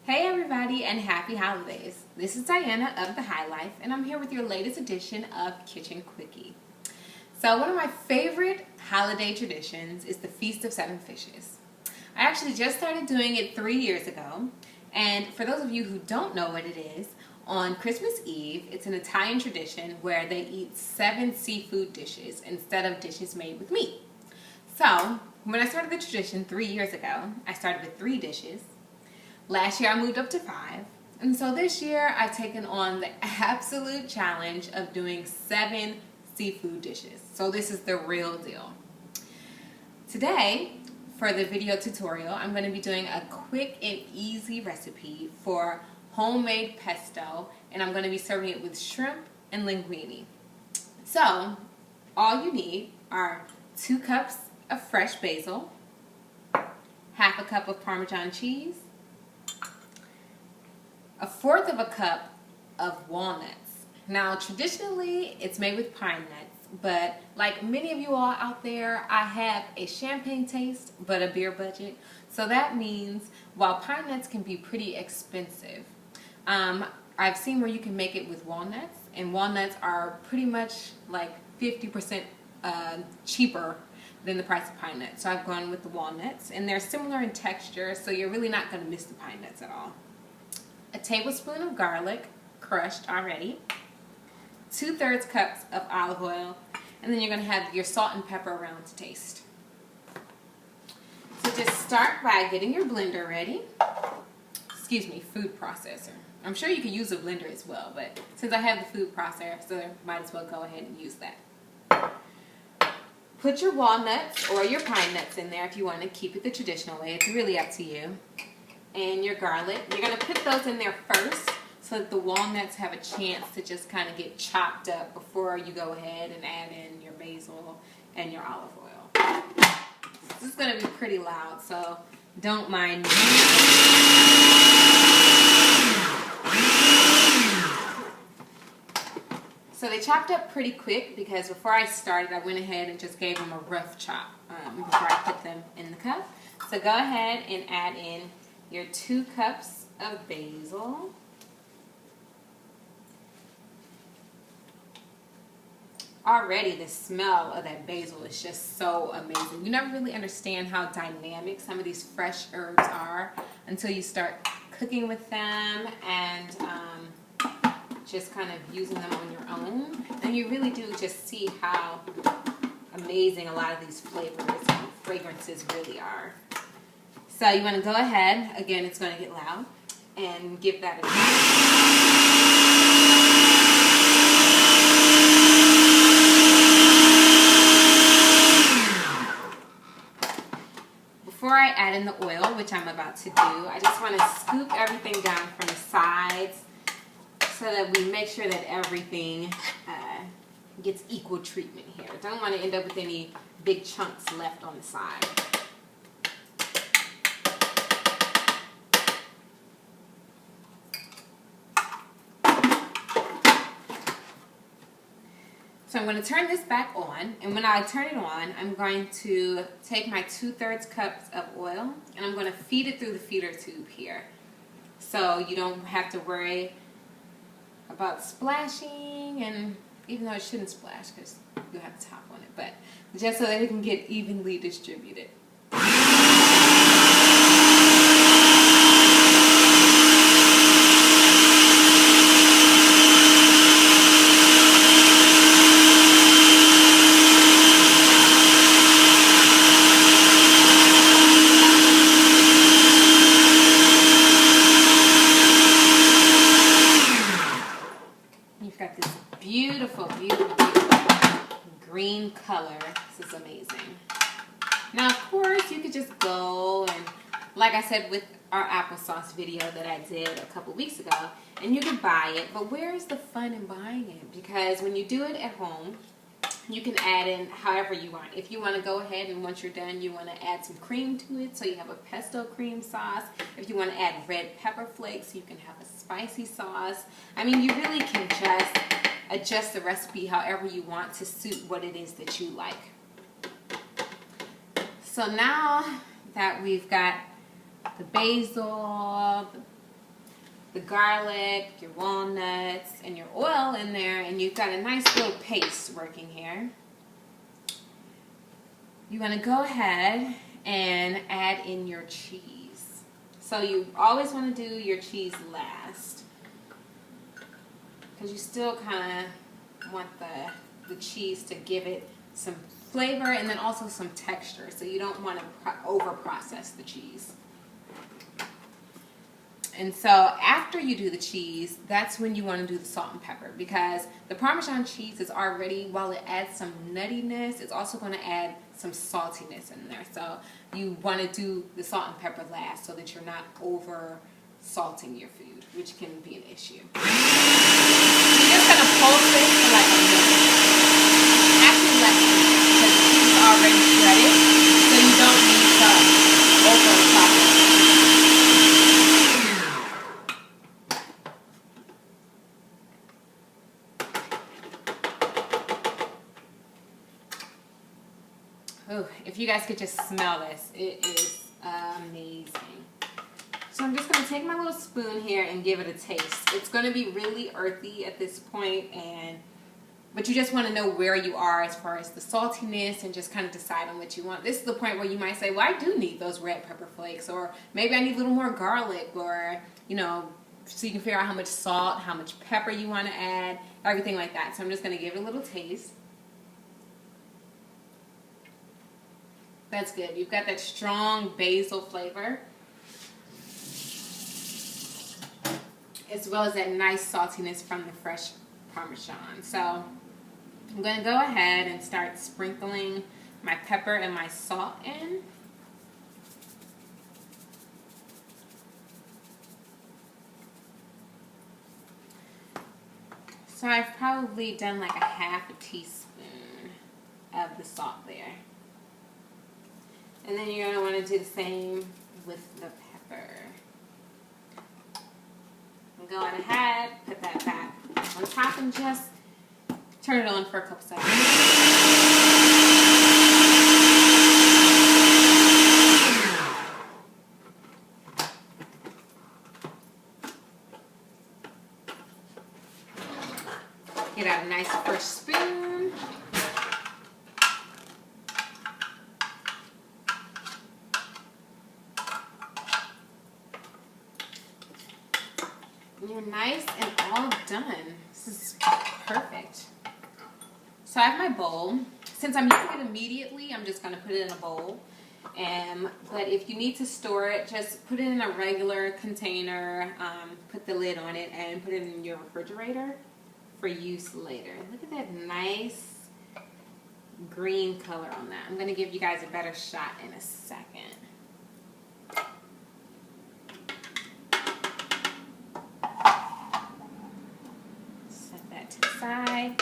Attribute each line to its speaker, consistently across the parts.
Speaker 1: Hey everybody and happy holidays. This is Dyanna of The High Life and I'm here with your latest edition of Kitchen Quickie. So one of my favorite holiday traditions is the Feast of Seven Fishes. I actually just started doing it 3 years ago, and for those of you who don't know what it is, on Christmas Eve it's an Italian tradition where they eat 7 seafood dishes instead of dishes made with meat. So when I started the tradition 3 years ago, I started with 3 dishes. Last year I moved up to 5, and so this year I've taken on the absolute challenge of doing 7 seafood dishes. So this is the real deal. Today, for the video tutorial, I'm going to be doing a quick and easy recipe for homemade pesto, and I'm going to be serving it with shrimp and linguine. So, all you need are 2 cups of fresh basil, half a cup of Parmesan cheese, 1/4 cup of walnuts. Now, traditionally, it's made with pine nuts, but like many of you all out there, I have a champagne taste, but a beer budget. So that means while pine nuts can be pretty expensive, I've seen where you can make it with walnuts, and walnuts are pretty much like 50% cheaper than the price of pine nuts. So I've gone with the walnuts, and they're similar in texture, so you're really not going to miss the pine nuts at all. A tablespoon of garlic, crushed already, 2/3 cups of olive oil, and then you're going to have your salt and pepper around to taste. So just start by getting your blender ready. Excuse me, food processor. I'm sure you could use a blender as well, but since I have the food processor, I might as well go ahead and use that. Put your walnuts or your pine nuts in there if you want to keep it the traditional way. It's really up to you. And your garlic. You're going to put those in there first so that the walnuts have a chance to just kind of get chopped up before you go ahead and add in your basil and your olive oil. This is going to be pretty loud, so don't mind me. So they chopped up pretty quick because before I started I went ahead and just gave them a rough chop before I put them in the cup. So go ahead and add in your 2 cups of basil. Already the smell of that basil is just so amazing. You never really understand how dynamic some of these fresh herbs are until you start cooking with them and just kind of using them on your own. And you really do just see how amazing a lot of these flavors and fragrances really are. So you want to go ahead, again it's going to get loud, and give that a try. Before I add in the oil, which I'm about to do, I just want to scoop everything down from the sides so that we make sure that everything gets equal treatment here. Don't want to end up with any big chunks left on the side. So I'm going to turn this back on, and when I turn it on, I'm going to take my 2/3 cups of oil, and I'm going to feed it through the feeder tube here. So you don't have to worry about splashing, and even though it shouldn't splash because you'll have the top on it, but just so that it can get evenly distributed. Beautiful green color. This is amazing. Now, of course, you could just go and, like I said with our applesauce video that I did a couple weeks ago, and you can buy it, but where's the fun in buying it? Because when you do it at home, you can add in however you want. If you want to go ahead and once you're done, you want to add some cream to it, so you have a pesto cream sauce. If you want to add red pepper flakes, you can have a spicy sauce. I mean, you really can just adjust the recipe however you want to suit what it is that you like. So now that we've got the basil, the the garlic, your walnuts, and your oil in there, and you've got a nice little paste working here. You want to go ahead and add in your cheese. So you always want to do your cheese last, because you still kind of want the cheese to give it some flavor and then also some texture. So you don't want to over process the cheese. And so after you do the cheese, that's when you want to do the salt and pepper, because the Parmesan cheese is already, while it adds some nuttiness, it's also going to add some saltiness in there. So you want to do the salt and pepper last so that you're not over salting your food, which can be an issue. You're just going to pulse it for like a minute. Actually less than that, because the cheese is already shredded, so you don't need to over process it. Ooh, if you guys could just smell this, it is amazing. So I'm just going to take my little spoon here and give it a taste. It's going to be really earthy at this point, but you just want to know where you are as far as the saltiness and just kind of decide on what you want. This is the point where you might say, well, I do need those red pepper flakes, or maybe I need a little more garlic, or, you know, so you can figure out how much salt, how much pepper you want to add, everything like that. So I'm just going to give it a little taste. That's good. You've got that strong basil flavor, as well as that nice saltiness from the fresh Parmesan. So I'm going to go ahead and start sprinkling my pepper and my salt in. So I've probably done like a half a teaspoon of the salt there. And then you're going to want to do the same with the pepper. And go on ahead, put that back on top and just turn it on for a couple seconds. Get out a nice fresh spoon. You're nice and all done. This is perfect. So I have my bowl. Since I'm using it immediately, I'm just going to put it in a bowl. But if you need to store it, just put it in a regular container, put the lid on it, and put it in your refrigerator for use later. Look at that nice green color on that. I'm going to give you guys a better shot in a second. Side.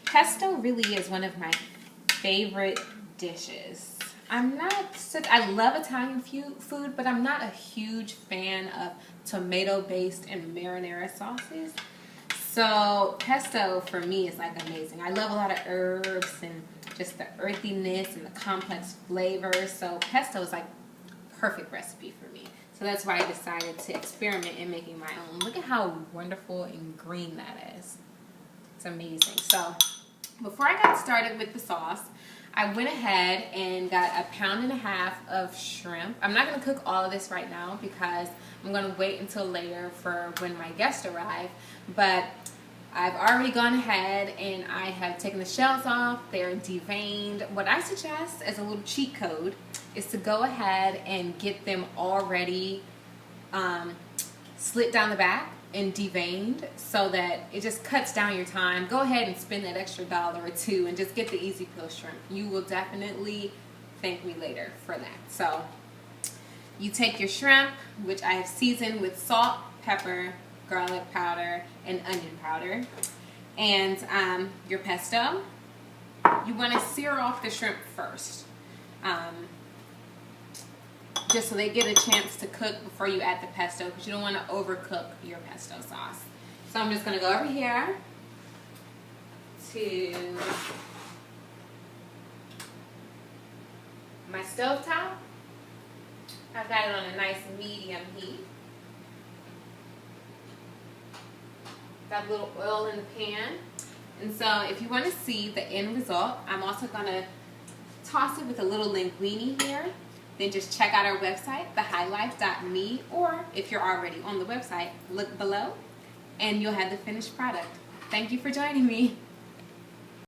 Speaker 1: Pesto really is one of my favorite dishes. I love Italian food, but I'm not a huge fan of tomato-based and marinara sauces. So pesto for me is like amazing. I love a lot of herbs and just the earthiness and the complex flavors. So pesto is like perfect recipe for me. So that's why I decided to experiment in making my own. Look at how wonderful and green that is. It's amazing. So before I got started with the sauce, I went ahead and got 1.5 pounds of shrimp. I'm not going to cook all of this right now because I'm going to wait until later for when my guests arrive. But I've already gone ahead and I have taken the shells off. They're deveined. What I suggest as a little cheat code is to go ahead and get them already slit down the back and deveined so that it just cuts down your time. Go ahead and spend that extra $1 or $2 and just get the easy peel shrimp. You will definitely thank me later for that. So you take your shrimp, which I have seasoned with salt, pepper, garlic powder, and onion powder, and your pesto. You want to sear off the shrimp first, just so they get a chance to cook before you add the pesto, because you don't want to overcook your pesto sauce. So I'm just going to go over here to my stovetop. I've got it on a nice medium heat. Got a little oil in the pan. And so if you want to see the end result, I'm also going to toss it with a little linguine here. Then just check out our website, thehighlife.me, or if you're already on the website, look below and you'll have the finished product. Thank you for joining me.